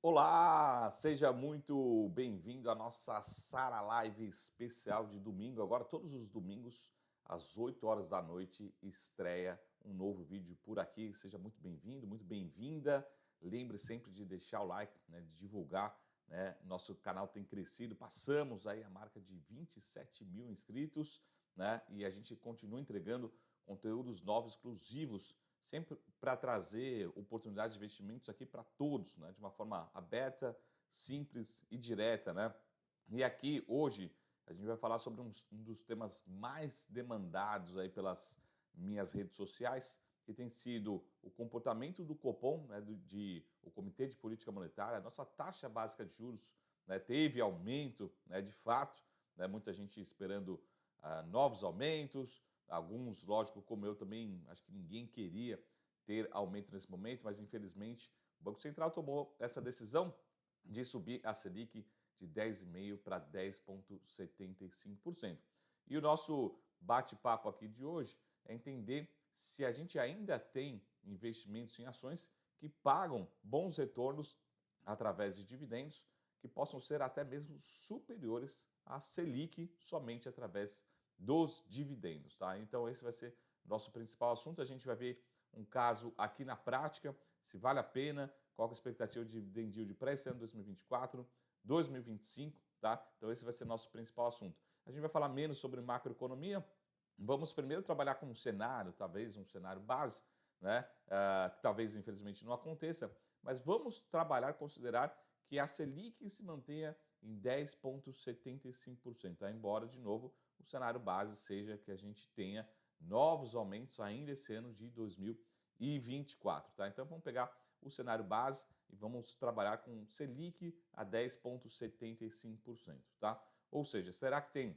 Olá, seja muito bem-vindo à nossa Sara Live especial de domingo. Agora, todos os domingos, às 8 horas da noite, estreia um novo vídeo por aqui. Seja muito bem-vindo, muito bem-vinda. Lembre sempre de deixar o like, né, de divulgar, né? Nosso canal tem crescido, passamos aí a marca de 27 mil inscritos, né? E a gente continua entregando conteúdos novos, exclusivos, sempre para trazer oportunidades de investimentos aqui para todos, né, de uma forma aberta, simples e direta, né? E aqui hoje a gente vai falar sobre um dos temas mais demandados aí pelas minhas redes sociais, que tem sido o comportamento do Copom, né, o Comitê de Política Monetária. A nossa taxa básica de juros, né, teve aumento, né, de fato, né, muita gente esperando novos aumentos. Alguns, lógico, como eu também, acho que ninguém queria ter aumento nesse momento, mas infelizmente o Banco Central tomou essa decisão de subir a Selic de 10,5% para 10,75%. E o nosso bate-papo aqui de hoje é entender se a gente ainda tem investimentos em ações que pagam bons retornos através de dividendos, que possam ser até mesmo superiores à Selic somente através dos dividendos, tá? Então esse vai ser nosso principal assunto. A gente vai ver um caso aqui na prática, se vale a pena, qual é a expectativa de dividend yield para esse ano 2024, 2025, tá? Então esse vai ser nosso principal assunto. A gente vai falar menos sobre macroeconomia. Vamos primeiro trabalhar com um cenário, talvez um cenário base, né? Que talvez infelizmente não aconteça, mas vamos trabalhar, considerar que a Selic se mantenha em 10,75%, tá? Embora, de novo, o cenário base seja que a gente tenha novos aumentos ainda esse ano de 2024, tá? Então vamos pegar o cenário base e vamos trabalhar com Selic a 10,75%, tá? Ou seja, será que tem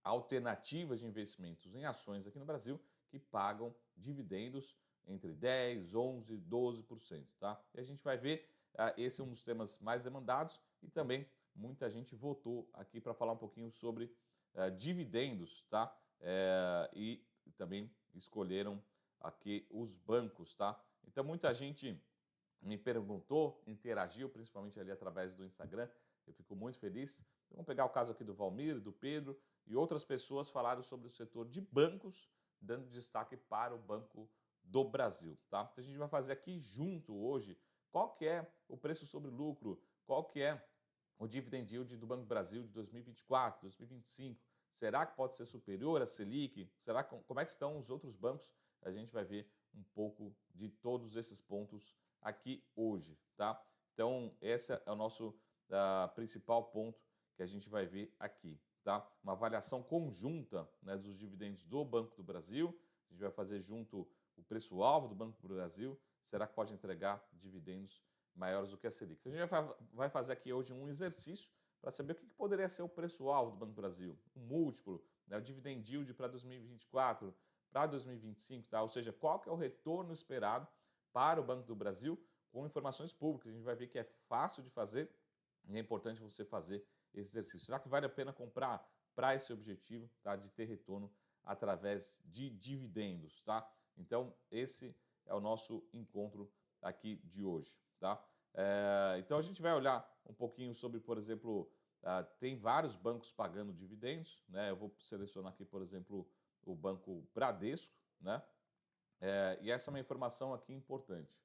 alternativas de investimentos em ações aqui no Brasil que pagam dividendos entre 10, 11, 12%, tá? E a gente vai ver, esse é um dos temas mais demandados e também muita gente votou aqui para falar um pouquinho sobre dividendos, tá? E também escolheram aqui os bancos, tá? Então muita gente me perguntou, interagiu, principalmente ali através do Instagram. Eu fico muito feliz. Vamos pegar o caso aqui do Valmir, do Pedro e outras pessoas falaram sobre o setor de bancos, dando destaque para o Banco do Brasil, tá? Então a gente vai fazer aqui junto hoje qual que é o preço sobre lucro, qual que é o dividend yield do Banco do Brasil de 2024, 2025. Será que pode ser superior à Selic? Será como é que estão os outros bancos? A gente vai ver um pouco de todos esses pontos aqui hoje, tá? Então, esse é o nosso principal ponto que a gente vai ver aqui, tá? Uma avaliação conjunta, né, dos dividendos do Banco do Brasil. A gente vai fazer junto o preço-alvo do Banco do Brasil. Será que pode entregar dividendos maiores do que a Selic? Então, a gente vai fazer aqui hoje um exercício para saber o que poderia ser o preço-alvo do Banco do Brasil, um múltiplo, né, o dividend yield para 2024, para 2025, tá? Ou seja, qual que é o retorno esperado para o Banco do Brasil com informações públicas. A gente vai ver que é fácil de fazer e é importante você fazer esse exercício. Será que vale a pena comprar para esse objetivo, tá, de ter retorno através de dividendos, tá? Então, esse é o nosso encontro aqui de hoje, tá? Então, a gente vai olhar um pouquinho sobre, por exemplo, tem vários bancos pagando dividendos, né? Eu vou selecionar aqui, por exemplo, o Banco Bradesco, né? E essa é uma informação aqui importante.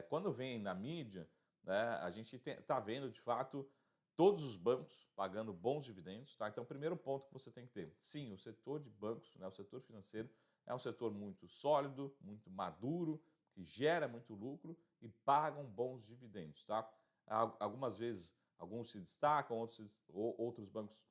Quando vem na mídia, né, a gente está vendo, de fato, todos os bancos pagando bons dividendos. Tá? Então, o primeiro ponto que você tem que ter, sim, o setor de bancos, né, o setor financeiro, é um setor muito sólido, muito maduro, que gera muito lucro e pagam bons dividendos. Tá? Algumas vezes, alguns se destacam, outros bancos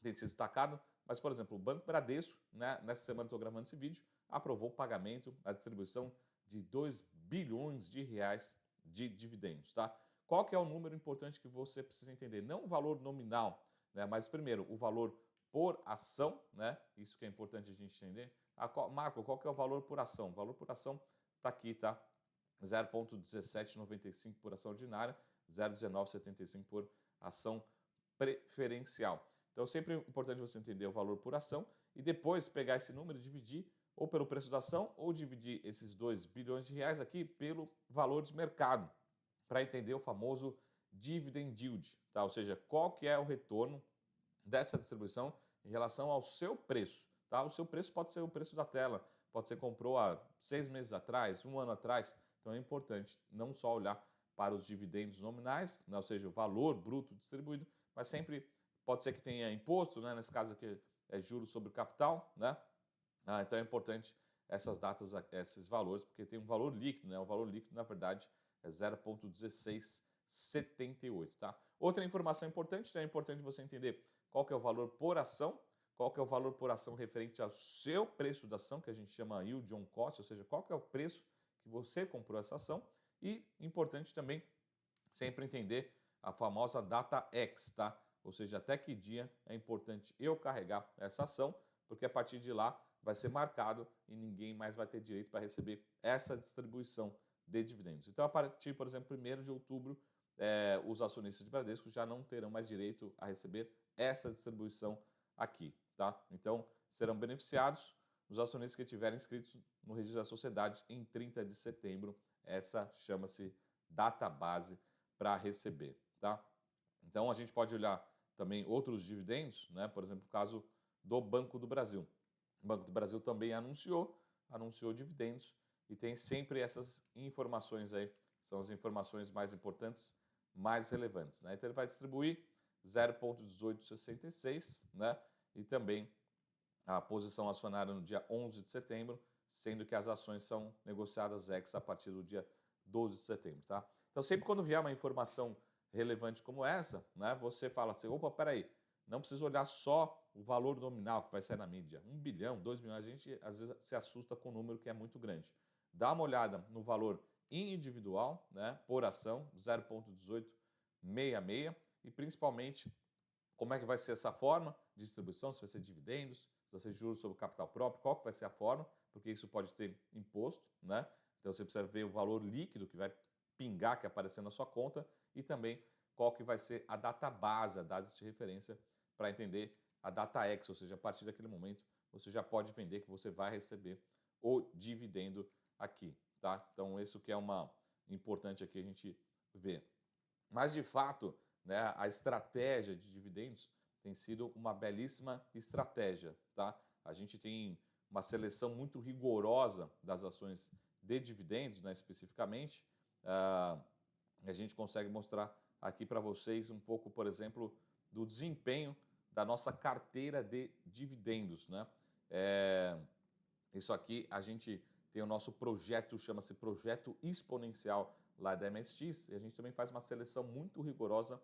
têm se destacado, mas, por exemplo, o Banco Bradesco, né, nessa semana estou gravando esse vídeo, aprovou o pagamento, a distribuição de 2 bilhões de reais de dividendos, tá? Qual que é o número importante que você precisa entender? Não o valor nominal, né? Mas primeiro, o valor por ação, né? Isso que é importante a gente entender. Marco, qual que é o valor por ação? O valor por ação está aqui, tá? 0,1795 por ação ordinária, 0,1975 por ação preferencial. Então, sempre é importante você entender o valor por ação e depois pegar esse número e dividir ou pelo preço da ação ou dividir esses 2 bilhões de reais aqui pelo valor de mercado, para entender o famoso dividend yield, tá? Ou seja, qual que é o retorno dessa distribuição em relação ao seu preço, tá? O seu preço pode ser o preço da tela, pode ser comprou há 6 meses atrás, 1 ano atrás, então é importante não só olhar para os dividendos nominais, né? Ou seja, o valor bruto distribuído, mas sempre pode ser que tenha imposto, né? Nesse caso aqui é juros sobre o capital, né? Então é importante essas datas, esses valores, porque tem um valor líquido, né? O valor líquido, na verdade, é 0,1678, tá? Outra informação importante, então é importante você entender qual que é o valor por ação, qual que é o valor por ação referente ao seu preço da ação, que a gente chama yield on cost, ou seja, qual que é o preço que você comprou essa ação, e importante também sempre entender a famosa data X, tá? Ou seja, até que dia é importante eu carregar essa ação, porque a partir de lá vai ser marcado e ninguém mais vai ter direito para receber essa distribuição de dividendos. Então, a partir, por exemplo, 1º de outubro, os acionistas de Bradesco já não terão mais direito a receber essa distribuição aqui, tá? Então, serão beneficiados os acionistas que estiverem inscritos no registro da sociedade em 30 de setembro. Essa chama-se data base para receber, tá? Então, a gente pode olhar também outros dividendos, né? Por exemplo, o caso do Banco do Brasil. O Banco do Brasil também anunciou dividendos e tem sempre essas informações aí, são as informações mais importantes, mais relevantes, né? Então, ele vai distribuir 0,1866, né? E também a posição acionária no dia 11 de setembro, sendo que as ações são negociadas ex a partir do dia 12 de setembro, tá? Então, sempre quando vier uma informação relevante como essa, né, você fala assim, opa, peraí, não precisa olhar só o valor nominal que vai sair na mídia, 1 bilhão, 2 bilhões, a gente às vezes se assusta com o número que é muito grande. Dá uma olhada no valor individual, né, por ação, 0,1866, e principalmente como é que vai ser essa forma de distribuição, se vai ser dividendos, se vai ser juros sobre o capital próprio, qual que vai ser a forma, porque isso pode ter imposto, né? Então você precisa ver o valor líquido que vai pingar, que aparecer na sua conta, e também qual que vai ser a data base, a data de referência, para entender a data X, ou seja, a partir daquele momento você já pode vender que você vai receber o dividendo aqui, tá? Então isso que é uma importante aqui a gente ver. Mas de fato, né, a estratégia de dividendos tem sido uma belíssima estratégia, tá? A gente tem uma seleção muito rigorosa das ações de dividendos, né, especificamente. A gente consegue mostrar aqui para vocês um pouco, por exemplo, do desempenho da nossa carteira de dividendos, né? Isso aqui a gente tem o nosso projeto, chama-se Projeto Exponencial lá da MSX, e a gente também faz uma seleção muito rigorosa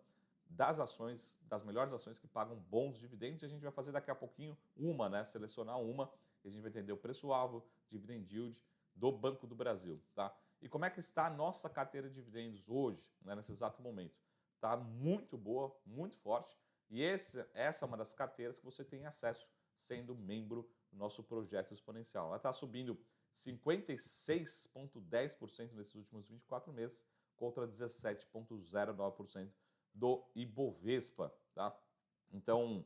das ações, das melhores ações que pagam bons dividendos, e a gente vai fazer daqui a pouquinho uma, né? Selecionar uma, e a gente vai entender o preço-alvo, dividend yield do Banco do Brasil, tá? E como é que está a nossa carteira de dividendos hoje, né, nesse exato momento? Está muito boa, muito forte, e essa é uma das carteiras que você tem acesso sendo membro do nosso projeto exponencial. Ela está subindo 56,10% nesses últimos 24 meses, contra 17,09% do Ibovespa, tá? Então,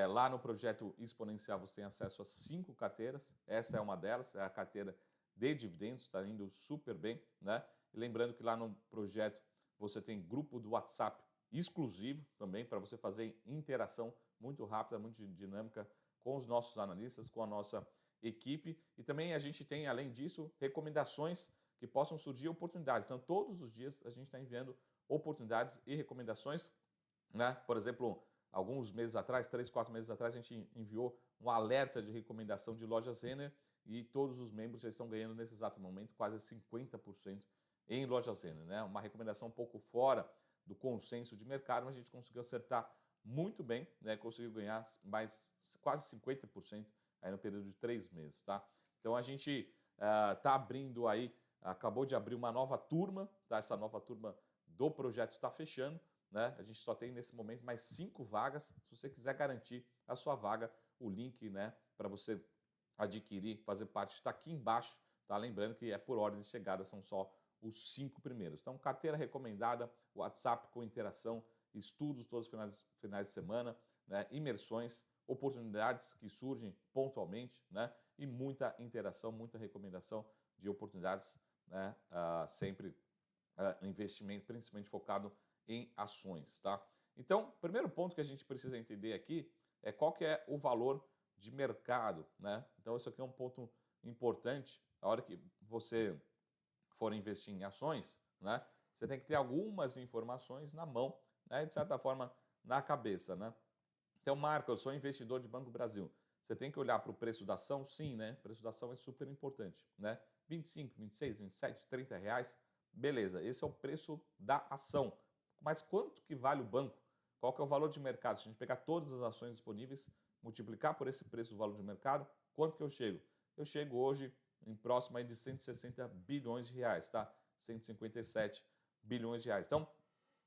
lá no projeto exponencial você tem acesso a 5 carteiras, essa é uma delas, é a carteira de dividendos, está indo super bem, né? E lembrando que lá no projeto você tem grupo do WhatsApp exclusivo também para você fazer interação muito rápida, muito dinâmica com os nossos analistas, com a nossa equipe, e também a gente tem, além disso, recomendações que possam surgir oportunidades. Então, todos os dias a gente está enviando oportunidades e recomendações, né? Por exemplo, alguns meses atrás, 3, 4 meses atrás, a gente enviou um alerta de recomendação de lojas Renner, e todos os membros já estão ganhando nesse exato momento quase 50% em lojas Renner, né? Uma recomendação um pouco fora do consenso de mercado, mas a gente conseguiu acertar muito bem, né? Conseguiu ganhar mais quase 50% aí no período de 3 meses, tá? Então a gente está abrindo aí, acabou de abrir uma nova turma, tá? Essa nova turma do projeto está fechando, né? A gente só tem nesse momento mais 5 vagas. Se você quiser garantir a sua vaga, o link, né, para você adquirir, fazer parte, está aqui embaixo, tá? Lembrando que é por ordem de chegada, são só os 5 primeiros. Então, carteira recomendada, WhatsApp com interação, estudos todos os finais de semana, né? Imersões, oportunidades que surgem pontualmente, né? E muita interação, muita recomendação de oportunidades, né? Sempre investimento principalmente focado em ações, tá? Então, o primeiro ponto que a gente precisa entender aqui é qual que é o valor de mercado, né? Então, isso aqui é um ponto importante. A hora que você for investir em ações, né? Você tem que ter algumas informações na mão, né? De certa forma, na cabeça, né? Então, Marco, eu sou investidor de Banco do Brasil. Você tem que olhar para o preço da ação? Sim, né? O preço da ação é super importante, né? 25, 26, 27, 30 reais, beleza. Esse é o preço da ação. Mas quanto que vale o banco? Qual que é o valor de mercado? Se a gente pegar todas as ações disponíveis, multiplicar por esse preço do valor de mercado, quanto que eu chego? Eu chego hoje em próximo aí de 160 bilhões de reais, tá? 157 bilhões de reais. Então,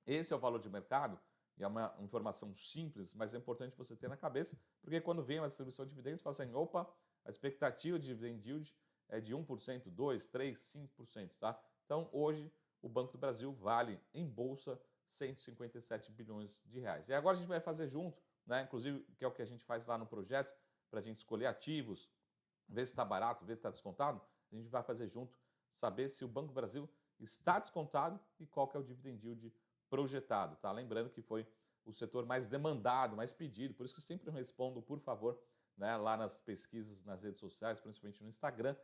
esse é o valor de mercado, e é uma informação simples, mas é importante você ter na cabeça, porque quando vem uma distribuição de dividendos, você fala assim, opa, a expectativa de dividend yield é de 1%, 2%, 3%, 5%, tá? Então, hoje, o Banco do Brasil vale em bolsa 157 bilhões de reais. E agora a gente vai fazer junto, né? Inclusive, que é o que a gente faz lá no projeto, para a gente escolher ativos, ver se está barato, ver se está descontado, a gente vai fazer junto, saber se o Banco do Brasil está descontado e qual que é o dividend yield projetado, tá? Lembrando que foi o setor mais demandado, mais pedido, por isso que eu sempre respondo, por favor, né, lá nas pesquisas, nas redes sociais, principalmente no Instagram,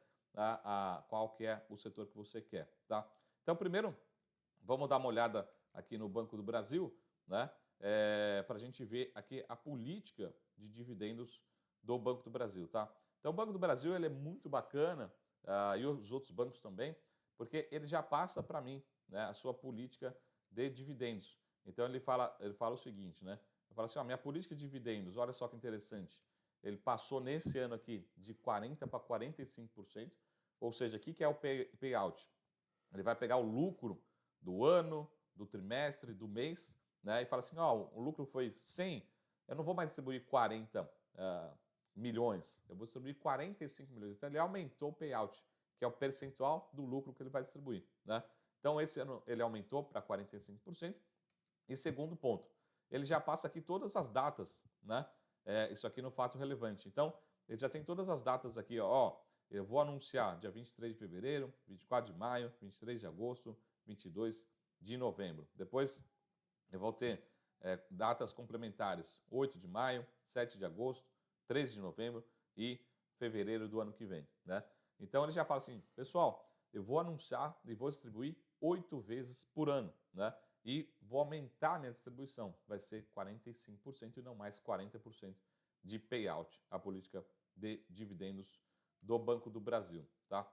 qual que é o setor que você quer, tá? Então, primeiro, vamos dar uma olhada aqui no Banco do Brasil, né, para a gente ver aqui a política de dividendos do Banco do Brasil, tá? Então, o Banco do Brasil ele é muito bacana, e os outros bancos também, porque ele já passa para mim, né, a sua política de dividendos. Então ele fala o seguinte, né? Ele fala assim, ó, minha política de dividendos, olha só que interessante. Ele passou nesse ano aqui de 40% para 45%, ou seja, o que é o payout? Ele vai pegar o lucro do ano, do trimestre, do mês, né? E fala assim, ó, o lucro foi 100, eu não vou mais distribuir 40 milhões, eu vou distribuir 45 milhões. Então ele aumentou o payout, que é o percentual do lucro que ele vai distribuir, né? Então, esse ano ele aumentou para 45%. E segundo ponto, ele já passa aqui todas as datas, né? Isso aqui no fato relevante. Então, ele já tem todas as datas aqui, ó. Eu vou anunciar dia 23 de fevereiro, 24 de maio, 23 de agosto, 22 de novembro. Depois, eu vou ter datas complementares, 8 de maio, 7 de agosto, 13 de novembro e fevereiro do ano que vem, né? Então, ele já fala assim, pessoal, eu vou anunciar e vou distribuir 8 vezes por ano, né? E vou aumentar a minha distribuição, vai ser 45% e não mais 40% de payout, a política de dividendos do Banco do Brasil, tá?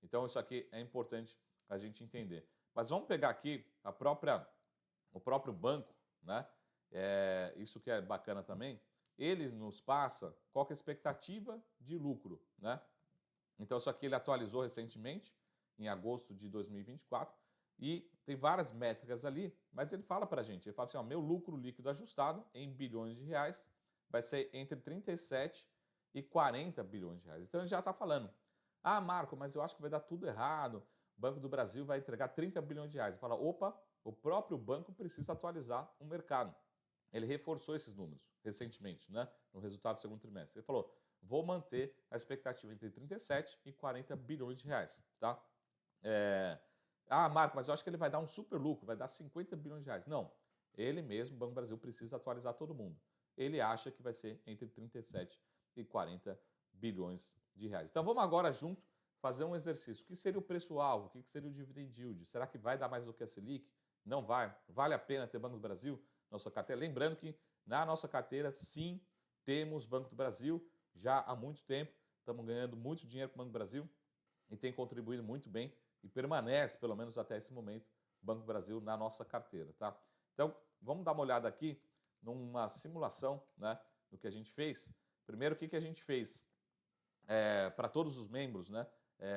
Então isso aqui é importante a gente entender. Mas vamos pegar aqui o próprio banco, né? Isso que é bacana também, ele nos passa qual que é a expectativa de lucro, né? Então, isso aqui ele atualizou recentemente, em agosto de 2024, e tem várias métricas ali, mas ele fala para a gente, ele fala assim, ó, meu lucro líquido ajustado em bilhões de reais vai ser entre 37 e 40 bilhões de reais. Então, ele já está falando, ah, Marco, mas eu acho que vai dar tudo errado, o Banco do Brasil vai entregar 30 bilhões de reais. Ele fala, opa, o próprio banco precisa atualizar o mercado. Ele reforçou esses números recentemente, né, no resultado do segundo trimestre. Ele falou, vou manter a expectativa entre 37 e 40 bilhões de reais, tá? Ah, Marco, mas eu acho que ele vai dar um super lucro, vai dar 50 bilhões de reais. Não, ele mesmo, o Banco do Brasil, precisa atualizar todo mundo. Ele acha que vai ser entre 37 e 40 bilhões de reais. Então vamos agora junto fazer um exercício. O que seria o preço-alvo? O que seria o dividend yield? Será que vai dar mais do que a Selic? Não vai. Vale a pena ter Banco do Brasil na nossa carteira? Lembrando que na nossa carteira, sim, temos Banco do Brasil já há muito tempo. Estamos ganhando muito dinheiro com o Banco do Brasil e tem contribuído muito bem e permanece, pelo menos até esse momento, Banco do Brasil na nossa carteira, tá? Então, vamos dar uma olhada aqui numa simulação, né, do que a gente fez. Primeiro, o que a gente fez para todos os membros, né,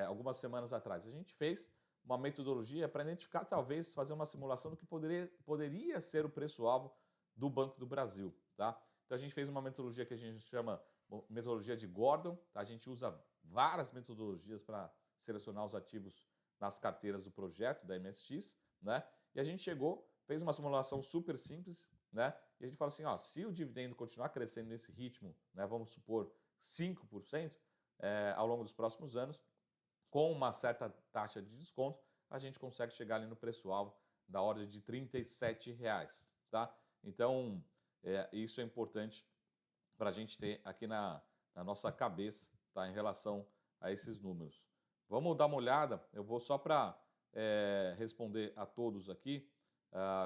algumas semanas atrás? A gente fez uma metodologia para identificar, talvez, fazer uma simulação do que poderia ser o preço-alvo do Banco do Brasil, tá? Então, a gente fez uma metodologia que a gente chama metodologia de Gordon, tá? A gente usa várias metodologias para selecionar os ativos nas carteiras do projeto da MSX, né? E a gente fez uma simulação super simples, né? E a gente fala assim, ó, se o dividendo continuar crescendo nesse ritmo, né, vamos supor 5% ao longo dos próximos anos, com uma certa taxa de desconto, a gente consegue chegar ali no preço-alvo da ordem de R$ 37,00, tá? Então, isso é importante para a gente ter aqui na nossa cabeça, tá? Em relação a esses números. Vamos dar uma olhada, eu vou só para responder a todos aqui,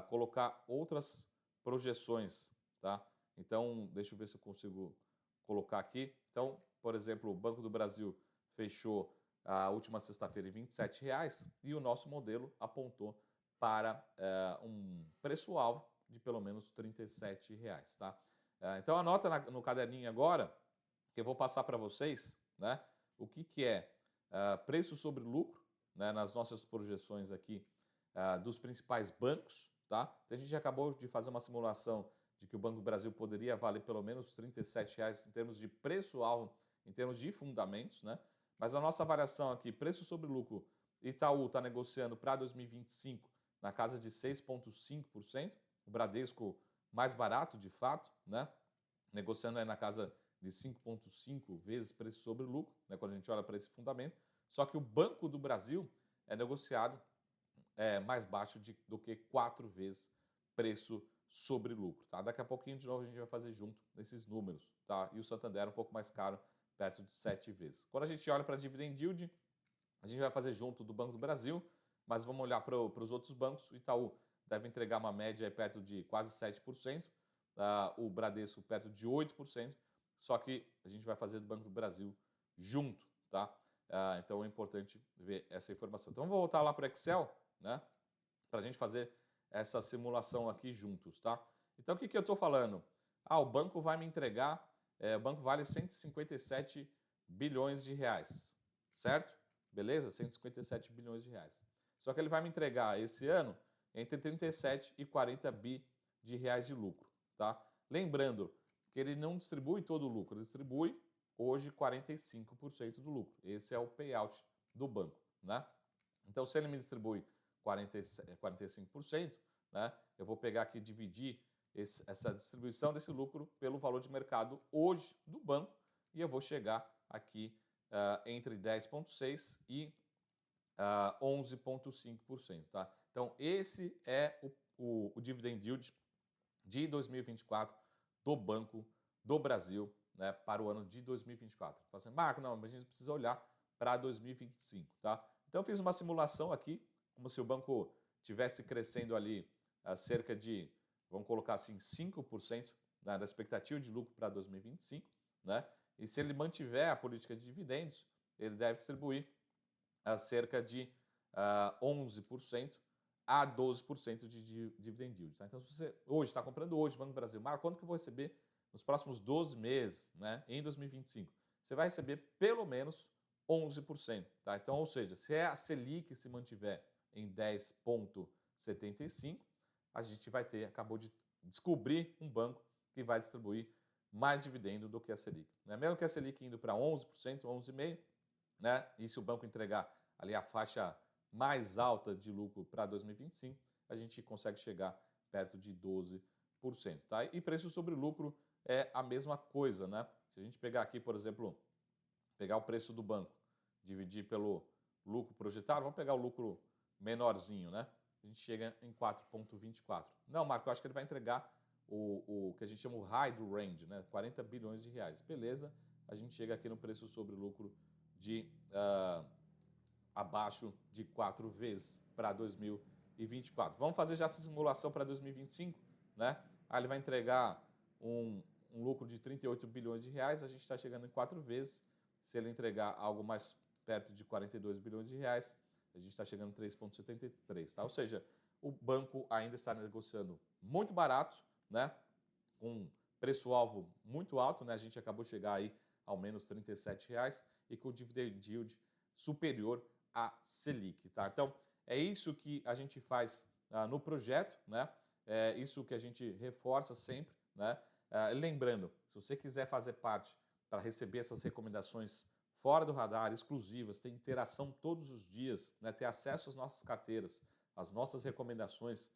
colocar outras projeções, tá? Então, deixa eu ver se eu consigo colocar aqui. Então, por exemplo, o Banco do Brasil fechou a última sexta-feira em R$ 27,00 e o nosso modelo apontou para um preço-alvo de pelo menos R$ 37,00, tá? Então, anota no caderninho agora, que eu vou passar para vocês, né, o que é preço sobre lucro, né, nas nossas projeções aqui dos principais bancos, tá? Então, a gente acabou de fazer uma simulação de que o Banco do Brasil poderia valer pelo menos R$ 37,00 em termos de preço-alvo, em termos de fundamentos, né? Mas a nossa variação aqui, preço sobre lucro, Itaú está negociando para 2025 na casa de 6,5%, o Bradesco mais barato de fato, né? Negociando aí na casa de 5,5 vezes preço sobre lucro, né? Quando a gente olha para esse fundamento. Só que o Banco do Brasil é negociado mais baixo do que 4 vezes preço sobre lucro, tá? Daqui a pouquinho, de novo, a gente vai fazer junto esses números, tá? E o Santander é um pouco mais caro, perto de 7 vezes. Quando a gente olha para a dividend yield, a gente vai fazer junto do Banco do Brasil, mas vamos olhar para os outros bancos. O Itaú deve entregar uma média perto de quase 7%, o Bradesco perto de 8%, só que a gente vai fazer do Banco do Brasil junto, tá? Então é importante ver essa informação. Então vou voltar lá para o Excel, né, para a gente fazer essa simulação aqui juntos, tá? Então o que eu estou falando? O banco vai me entregar, o banco vale 157 bilhões de reais, certo? Beleza? 157 bilhões de reais. Só que ele vai me entregar esse ano entre 37 e 40 bi de reais de lucro, tá? Lembrando que ele não distribui todo o lucro, ele distribui hoje 45% do lucro. Esse é o payout do banco, né? Então, se ele me distribui 45%, né, eu vou pegar aqui e dividir essa distribuição desse lucro pelo valor de mercado hoje do banco e eu vou chegar aqui entre 10,6% e 11,5%. Tá? Então, esse é o dividend yield de 2024 do Banco do Brasil, né, para o ano de 2024. Fala assim, Marco, não, mas a gente precisa olhar para 2025. Tá? Então, eu fiz uma simulação aqui, como se o banco estivesse crescendo ali cerca de, vamos colocar assim, 5%, né, da expectativa de lucro para 2025, né? E se ele mantiver a política de dividendos, ele deve distribuir cerca de 11% a 12% de dividend yield. Tá? Então, se você hoje está comprando hoje o Banco do Brasil, Marco, quanto que eu vou receber nos próximos 12 meses, né, em 2025? Você vai receber pelo menos 11%. Tá? Então, ou seja, se a Selic se mantiver em 10,75%, a gente vai ter, acabou de descobrir um banco que vai distribuir mais dividendo do que a Selic. Né? Mesmo que a Selic indo para 11%, 11,5%, né? E se o banco entregar ali a faixa mais alta de lucro para 2025, a gente consegue chegar perto de 12%. Tá? E preço sobre lucro é a mesma coisa, né? Se a gente pegar aqui, por exemplo, pegar o preço do banco, dividir pelo lucro projetado, vamos pegar o lucro menorzinho, né? A gente chega em 4,24. Não, Marco, eu acho que ele vai entregar o que a gente chama o high do range, né? 40 bilhões de reais. Beleza, a gente chega aqui no preço sobre lucro de abaixo de 4 vezes para 2024. Vamos fazer já essa simulação para 2025, né? Aí ele vai entregar um lucro de 38 bilhões de reais, a gente está chegando em 4 vezes. Se ele entregar algo mais perto de 42 bilhões de reais, a gente está chegando em 3,73, tá? Ou seja, o banco ainda está negociando muito barato, né? Com preço-alvo muito alto, né? A gente acabou de chegar aí ao menos R$ 37,00 e com o dividend yield superior a Selic, tá? Então, é isso que a gente faz no projeto, né? É isso que a gente reforça sempre, né? Lembrando, se você quiser fazer parte para receber essas recomendações fora do radar, exclusivas, ter interação todos os dias, né? Ter acesso às nossas carteiras, às nossas recomendações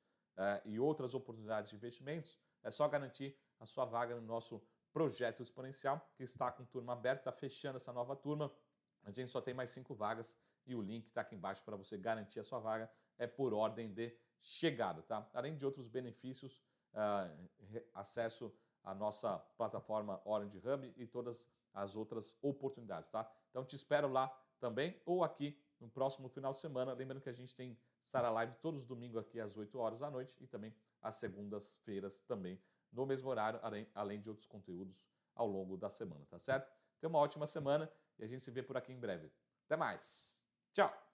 e outras oportunidades de investimentos, é só garantir a sua vaga no nosso projeto exponencial, que está com turma aberta, está fechando essa nova turma. A gente só tem mais 5 vagas e o link está aqui embaixo para você garantir a sua vaga, é por ordem de chegada, tá? Além de outros benefícios, acesso à nossa plataforma Orange Hub e todas as outras oportunidades, tá? Então te espero lá também ou aqui no próximo final de semana. Lembrando que a gente tem Sara Live todos os domingos aqui às 8 horas da noite e também às segundas-feiras também no mesmo horário, além de outros conteúdos ao longo da semana, tá certo? Tenha uma ótima semana e a gente se vê por aqui em breve. Até mais. Tchau!